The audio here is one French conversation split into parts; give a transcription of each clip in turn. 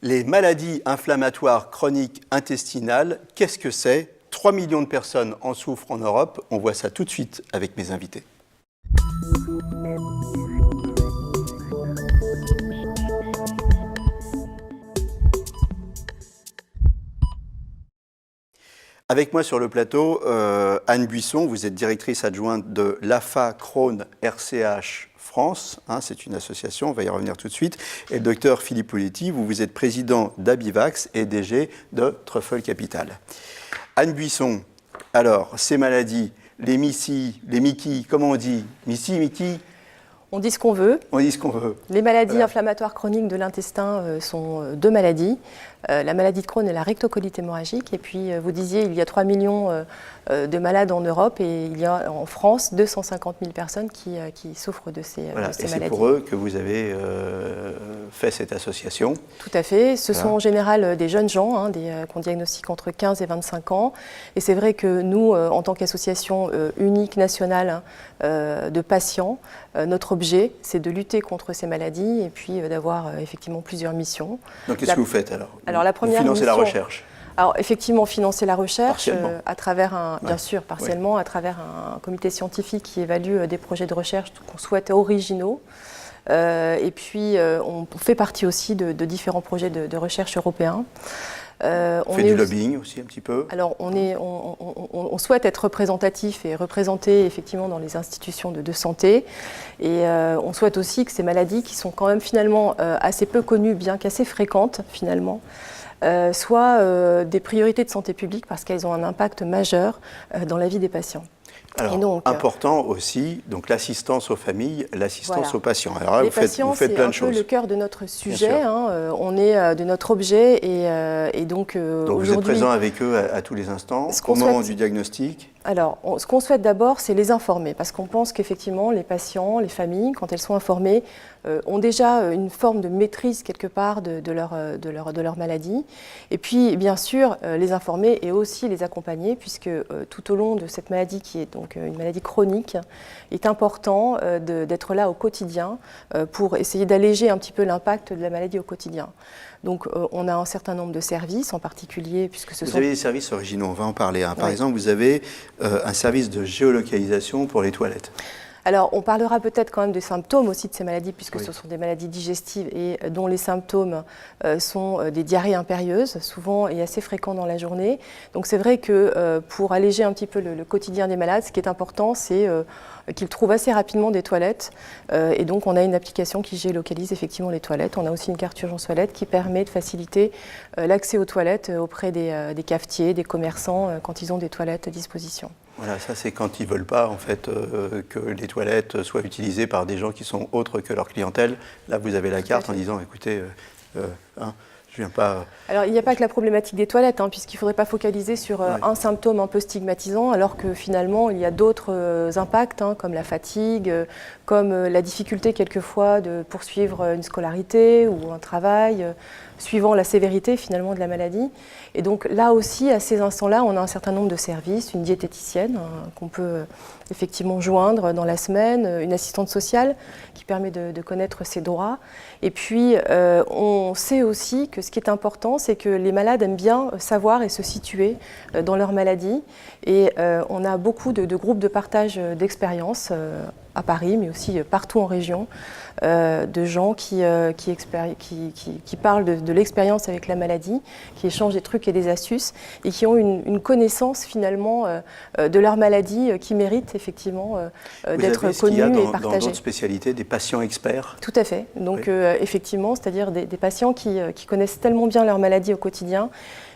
Les maladies inflammatoires chroniques intestinales, qu'est-ce que c'est? 3 millions de personnes en souffrent en Europe. On voit ça tout de suite avec mes invités. Avec moi sur le plateau, Anne Buisson, vous êtes directrice adjointe de l'AFA Crohn RCH France, c'est une association, on va y revenir tout de suite, et le docteur Philippe Pouletti, vous êtes président d'Abivax et DG de Truffle Capital. Anne Buisson, alors, ces maladies, les MICI, les MICI, comment on dit? MICI, MICI? On dit ce qu'on veut. On dit ce qu'on veut. Les maladies inflammatoires chroniques de l'intestin sont deux maladies. La maladie de Crohn et la rectocolite hémorragique. Et puis, vous disiez, il y a 3 millions de malades en Europe et il y a en France 250 000 personnes qui souffrent de ces, voilà, de ces et maladies. C'est pour eux que vous avez fait cette association. Tout à fait. Ce sont en général des jeunes gens qu'on diagnostique entre 15 et 25 ans. Et c'est vrai que nous, en tant qu'association unique nationale de patients, notre objet, c'est de lutter contre ces maladies et puis d'avoir effectivement plusieurs missions. Donc, qu'est-ce que vous faites alors? Alors, la première mission, la recherche. Alors, effectivement, financer la recherche à travers bien sûr, partiellement, à travers un comité scientifique qui évalue des projets de recherche qu'on souhaite originaux. Et puis, on fait partie aussi de différents projets de recherche européens. On fait du lobbying aussi un petit peu. Alors, on souhaite être représentatif et représenté effectivement dans les institutions de santé. Et on souhaite aussi que ces maladies qui sont quand même finalement assez peu connues, bien qu'assez fréquentes finalement, soient des priorités de santé publique parce qu'elles ont un impact majeur dans la vie des patients. Alors, donc, important aussi, donc l'assistance aux familles, l'assistance aux patients. Alors là, les patients, vous faites plein de choses. C'est un peu le cœur de notre sujet, on est de notre objet et donc vous êtes présent avec eux à tous les instants, au moment du diagnostic? Alors, ce qu'on souhaite d'abord, c'est les informer, parce qu'on pense qu'effectivement, les patients, les familles, quand elles sont informées, ont déjà une forme de maîtrise quelque part de leur maladie. Et puis, bien sûr, les informer et aussi les accompagner, puisque tout au long de cette maladie, qui est donc une maladie chronique, il est important d'être là au quotidien pour essayer d'alléger un petit peu l'impact de la maladie au quotidien. Donc, on a un certain nombre de services, en particulier, puisque ce sont... Vous avez des services originaux, on va en parler. Par exemple, vous avez un service de géolocalisation pour les toilettes. Alors, on parlera peut-être quand même des symptômes aussi de ces maladies, puisque ce sont des maladies digestives et dont les symptômes sont des diarrhées impérieuses, souvent et assez fréquents dans la journée. Donc, c'est vrai que pour alléger un petit peu le quotidien des malades, ce qui est important, c'est qu'ils trouvent assez rapidement des toilettes. Et donc, on a une application qui géolocalise effectivement les toilettes. On a aussi une carte urgence toilettes qui permet de faciliter l'accès aux toilettes auprès des cafetiers, des commerçants, quand ils ont des toilettes à disposition. Voilà, ça c'est quand ils ne veulent pas en fait, que les toilettes soient utilisées par des gens qui sont autres que leur clientèle. Là, vous avez la carte en disant, écoutez, je viens pas... Alors, il n'y a pas que la problématique des toilettes, puisqu'il ne faudrait pas focaliser sur un symptôme un peu stigmatisant, alors que finalement, il y a d'autres impacts, comme la fatigue, comme la difficulté quelquefois de poursuivre une scolarité ou un travail, suivant la sévérité finalement de la maladie. Et donc là aussi, à ces instants-là, on a un certain nombre de services, une diététicienne qu'on peut effectivement joindre dans la semaine, une assistante sociale qui permet de connaître ses droits. Et puis, on sait aussi que ce qui est important, c'est que les malades aiment bien savoir et se situer dans leur maladie. Et on a beaucoup de groupes de partage d'expériences à Paris, mais aussi partout en région, de gens qui parlent de l'expérience avec la maladie, qui échangent des trucs et des astuces, et qui ont une connaissance finalement de leur maladie qui mérite effectivement d'être connue et partagée. Dans d'autres spécialités, des patients experts? Tout à fait. Donc effectivement, c'est-à-dire des patients qui connaissent tellement bien leur maladie au quotidien,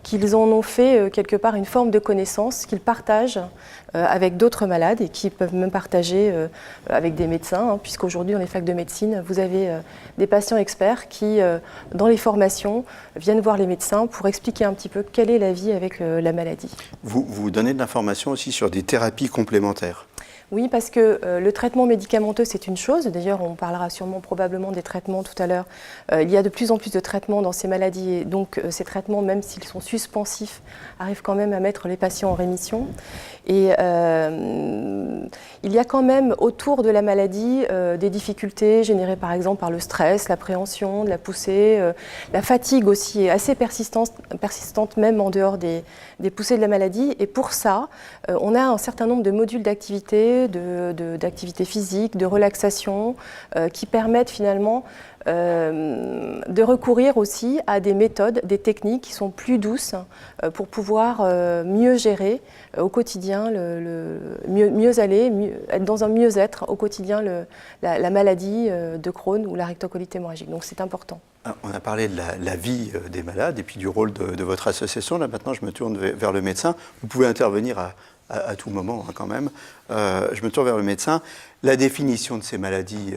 qu'ils en ont fait quelque part une forme de connaissance qu'ils partagent avec d'autres malades et qui peuvent même partager avec des médecins, puisqu'aujourd'hui dans les facs de médecine, vous avez des patients experts qui, dans les formations, viennent voir les médecins pour expliquer un petit peu quelle est la vie avec la maladie. Vous donnez de l'information aussi sur des thérapies complémentaires? Oui, parce que le traitement médicamenteux, c'est une chose. D'ailleurs, on parlera probablement des traitements tout à l'heure. Il y a de plus en plus de traitements dans ces maladies. Et donc, ces traitements, même s'ils sont suspensifs, arrivent quand même à mettre les patients en rémission. Et il y a quand même autour de la maladie des difficultés générées par exemple par le stress, l'appréhension de la poussée. La fatigue aussi est assez persistante même en dehors des poussées de la maladie. Et pour ça, on a un certain nombre de modules d'activité, d'activité physique, de relaxation, qui permettent finalement de recourir aussi à des méthodes, des techniques qui sont plus douces pour pouvoir mieux gérer au quotidien, mieux aller, être dans un mieux-être au quotidien la maladie de Crohn ou la rectocolite hémorragique. Donc c'est important. On a parlé de la vie des malades et puis du rôle de votre association. Là maintenant, je me tourne vers le médecin. Vous pouvez intervenir à tout moment quand même. Je me tourne vers le médecin. La définition de ces maladies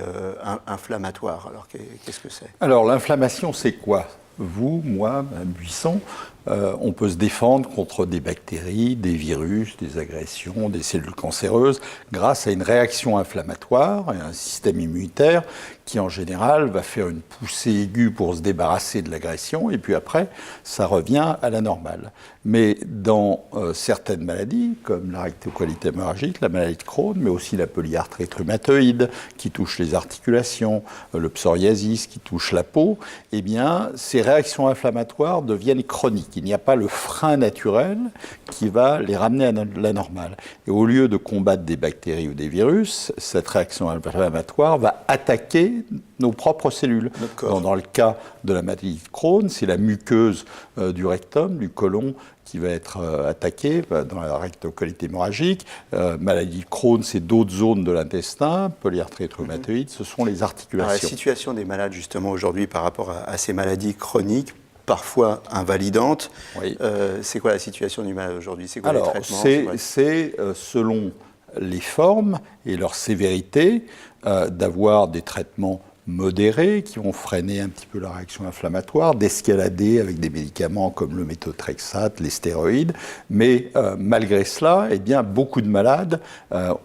inflammatoires, alors qu'est-ce que c'est? Alors l'inflammation, c'est quoi? Vous, moi, Buisson, on peut se défendre contre des bactéries, des virus, des agressions, des cellules cancéreuses grâce à une réaction inflammatoire et un système immunitaire qui en général va faire une poussée aiguë pour se débarrasser de l'agression et puis après ça revient à la normale. Mais dans certaines maladies comme la rectocolite hémorragique, la maladie de Crohn, mais aussi la polyarthrite rhumatoïde qui touche les articulations, le psoriasis qui touche la peau, eh bien ces réactions inflammatoires deviennent chroniques. Il n'y a pas le frein naturel qui va les ramener à la normale. Et au lieu de combattre des bactéries ou des virus, cette réaction inflammatoire va attaquer nos propres cellules. Dans le cas de la maladie de Crohn, c'est la muqueuse du rectum, du côlon, qui va être attaquée dans la rectocolite hémorragique. Maladie de Crohn, c'est d'autres zones de l'intestin. Polyarthrite rhumatoïde, ce sont les articulations. Alors, la situation des malades, justement, aujourd'hui, par rapport à ces maladies chroniques, parfois invalidantes, oui. C'est quoi la situation du malade aujourd'hui? C'est quoi les traitements? C'est selon les formes et leur sévérité, d'avoir des traitements modérés qui vont freiner un petit peu la réaction inflammatoire, d'escalader avec des médicaments comme le méthotrexate, les stéroïdes. Mais malgré cela, eh bien, beaucoup de malades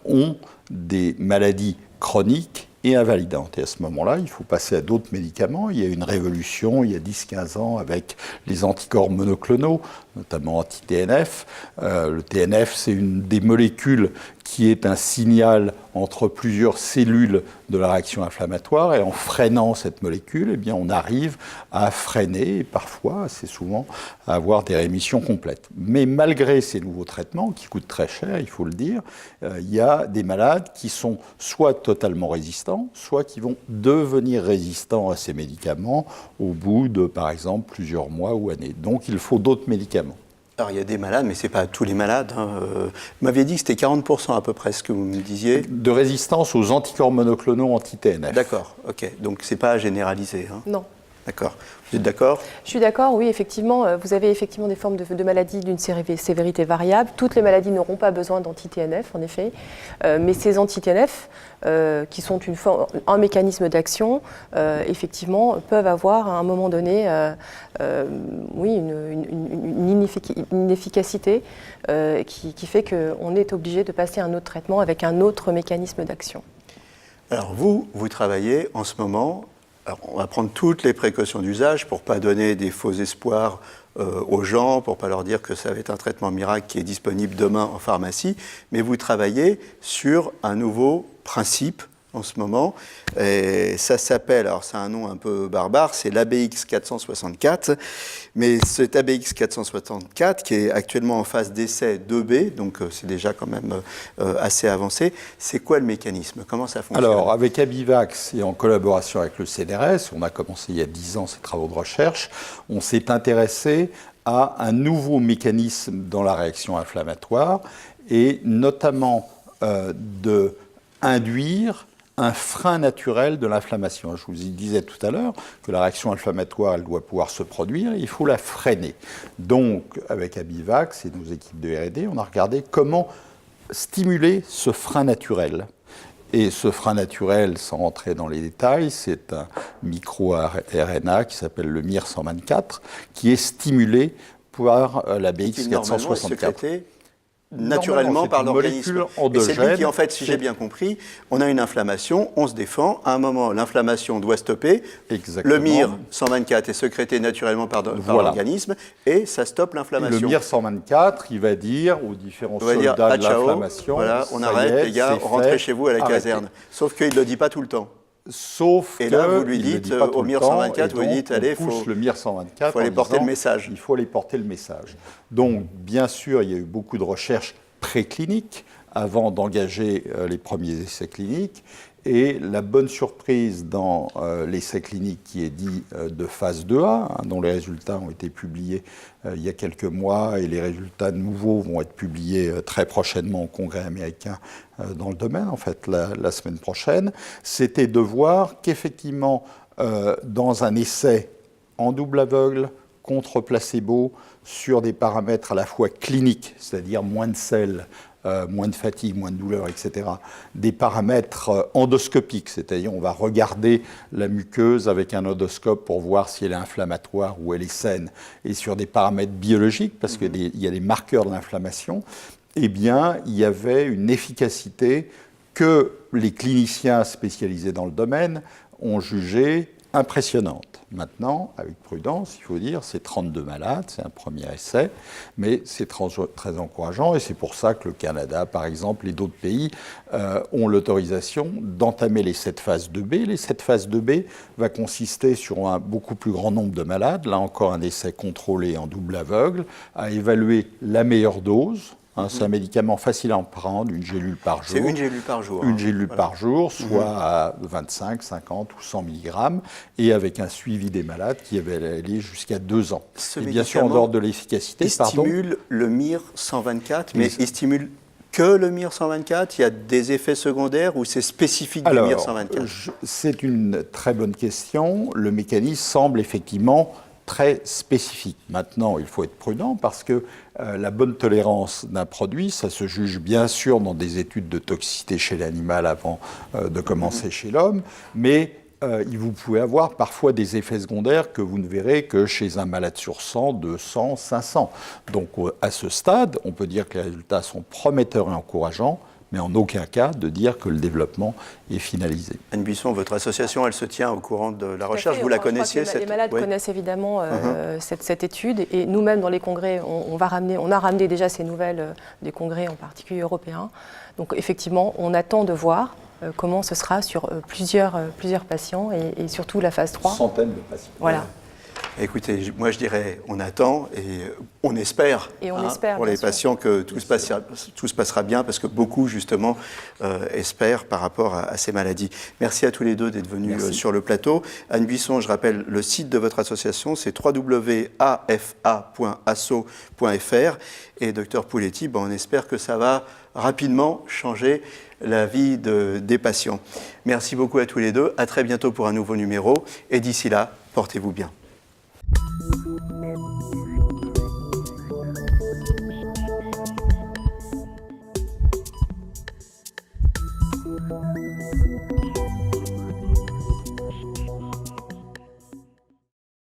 ont des maladies chroniques et invalidantes. Et à ce moment-là, il faut passer à d'autres médicaments. Il y a une révolution il y a 10-15 ans avec les anticorps monoclonaux, notamment anti-TNF. Le TNF, c'est une des molécules qui est un signal entre plusieurs cellules de la réaction inflammatoire, et en freinant cette molécule, eh bien, on arrive à freiner, et parfois, assez souvent, à avoir des rémissions complètes. Mais malgré ces nouveaux traitements, qui coûtent très cher, il faut le dire, il y a des malades qui sont soit totalement résistants, soit qui vont devenir résistants à ces médicaments au bout de, par exemple, plusieurs mois ou années. Donc, il faut d'autres médicaments. Alors, il y a des malades, mais ce n'est pas tous les malades. Vous m'aviez dit que c'était 40% à peu près ce que vous me disiez. De résistance aux anticorps monoclonaux anti-TNF. D'accord, ok. Donc, ce n'est pas généralisé. Non. D'accord. Vous êtes d'accord? Je suis d'accord, oui, effectivement. Vous avez effectivement des formes de maladies d'une sévérité variable. Toutes les maladies n'auront pas besoin d'anti-TNF, en effet. Mais ces anti-TNF, qui sont un mécanisme d'action, effectivement, peuvent avoir à un moment donné oui, une inefficacité qui fait qu'on est obligé de passer à un autre traitement avec un autre mécanisme d'action. Alors vous travaillez en ce moment. Alors, on va prendre toutes les précautions d'usage pour ne pas donner des faux espoirs aux gens, pour ne pas leur dire que ça va être un traitement miracle qui est disponible demain en pharmacie, mais vous travaillez sur un nouveau principe en ce moment, et ça s'appelle, alors c'est un nom un peu barbare, c'est l'ABX 464, mais cet ABX 464 qui est actuellement en phase d'essai 2B, donc c'est déjà quand même assez avancé, c'est quoi le mécanisme? Comment ça fonctionne? Alors avec Abivax et en collaboration avec le CNRS, on a commencé il y a 10 ans ces travaux de recherche, on s'est intéressé à un nouveau mécanisme dans la réaction inflammatoire et notamment de induire un frein naturel de l'inflammation. Je vous disais tout à l'heure que la réaction inflammatoire, elle doit pouvoir se produire, il faut la freiner. Donc, avec Abivax et nos équipes de R&D, on a regardé comment stimuler ce frein naturel. Et ce frein naturel, sans rentrer dans les détails, c'est un micro-RNA qui s'appelle le MIR124, qui est stimulé par la BX464. naturellement par l'organisme. Et c'est lui qui, en fait, si c'est- j'ai bien compris, on a une inflammation, on se défend. À un moment, l'inflammation doit stopper. Exactement. Le MIR 124 est sécrété naturellement par Voilà. l'organisme et ça stoppe Et l'inflammation. le MIR 124, il va dire aux différents On va dire, soldats ah, de ciao, l'inflammation, voilà, on ça y arrête, est, les gars, c'est rentrez fait, chez vous à la arrêtez. caserne. Sauf qu'il ne le dit pas tout le temps. Sauf Et que là, vous lui il le dites, dit pas tout au le MIR temps, 124, et vous lui donc, dites, allez, on pousse le MIR 124 faut aller en porter disant, le message. Il faut aller porter le message. Donc, bien sûr, il y a eu beaucoup de recherches précliniques avant d'engager les premiers essais cliniques. Et la bonne surprise dans l'essai clinique qui est dit de phase 2A, hein, dont les résultats ont été publiés il y a quelques mois, et les résultats nouveaux vont être publiés très prochainement au Congrès américain dans le domaine, en fait, la semaine prochaine, c'était de voir qu'effectivement, dans un essai en double aveugle, contre placebo, sur des paramètres à la fois cliniques, c'est-à-dire moins de sel, moins de fatigue, moins de douleur, etc. Des paramètres endoscopiques, c'est-à-dire on va regarder la muqueuse avec un endoscope pour voir si elle est inflammatoire ou elle est saine, et sur des paramètres biologiques, parce qu'il y a des marqueurs de l'inflammation, eh bien, il y avait une efficacité que les cliniciens spécialisés dans le domaine ont jugée impressionnante. Maintenant, avec prudence, il faut dire, c'est 32 malades, c'est un premier essai, mais c'est très encourageant, et c'est pour ça que le Canada, par exemple, et d'autres pays ont l'autorisation d'entamer l'essai de phase 2B. L'essai de phase 2B va consister sur un beaucoup plus grand nombre de malades, là encore un essai contrôlé en double aveugle, à évaluer la meilleure dose. C'est un médicament facile à en prendre, une gélule par jour. C'est une gélule par jour. Une gélule par jour, soit à 25, 50 ou 100 mg, et avec un suivi des malades qui va aller jusqu'à 2 ans. Ce Et bien sûr, en médicament, dehors de l'efficacité, Il stimule le MIR 124, mais il stimule que le MIR 124. Il y a des effets secondaires ou c'est spécifique du MIR 124? C'est une très bonne question. Le mécanisme semble effectivement très spécifique. Maintenant, il faut être prudent parce que la bonne tolérance d'un produit, ça se juge bien sûr dans des études de toxicité chez l'animal avant de commencer chez l'homme, mais vous pouvez avoir parfois des effets secondaires que vous ne verrez que chez un malade sur 100, 200, 500. Donc à ce stade, on peut dire que les résultats sont prometteurs et encourageants, mais en aucun cas de dire que le développement est finalisé. Anne Buisson, votre association, elle se tient au courant de la recherche. Fait. Vous la connaissiez Les malades ouais. connaissent évidemment cette étude, et nous-mêmes dans les congrès, on a ramené déjà ces nouvelles des congrès, en particulier européens. Donc effectivement, on attend de voir comment ce sera sur plusieurs patients et surtout la phase 3. Centaines de patients. Voilà. Écoutez, moi je dirais, on attend et on espère, pour les patients que tout se passera bien, parce que beaucoup justement espèrent par rapport à ces maladies. Merci à tous les deux d'être venus sur le plateau. Anne Buisson, je rappelle le site de votre association, c'est www.afa.asso.fr, et Dr Pouletti, on espère que ça va rapidement changer la vie des patients. Merci beaucoup à tous les deux, à très bientôt pour un nouveau numéro, et d'ici là, portez-vous bien.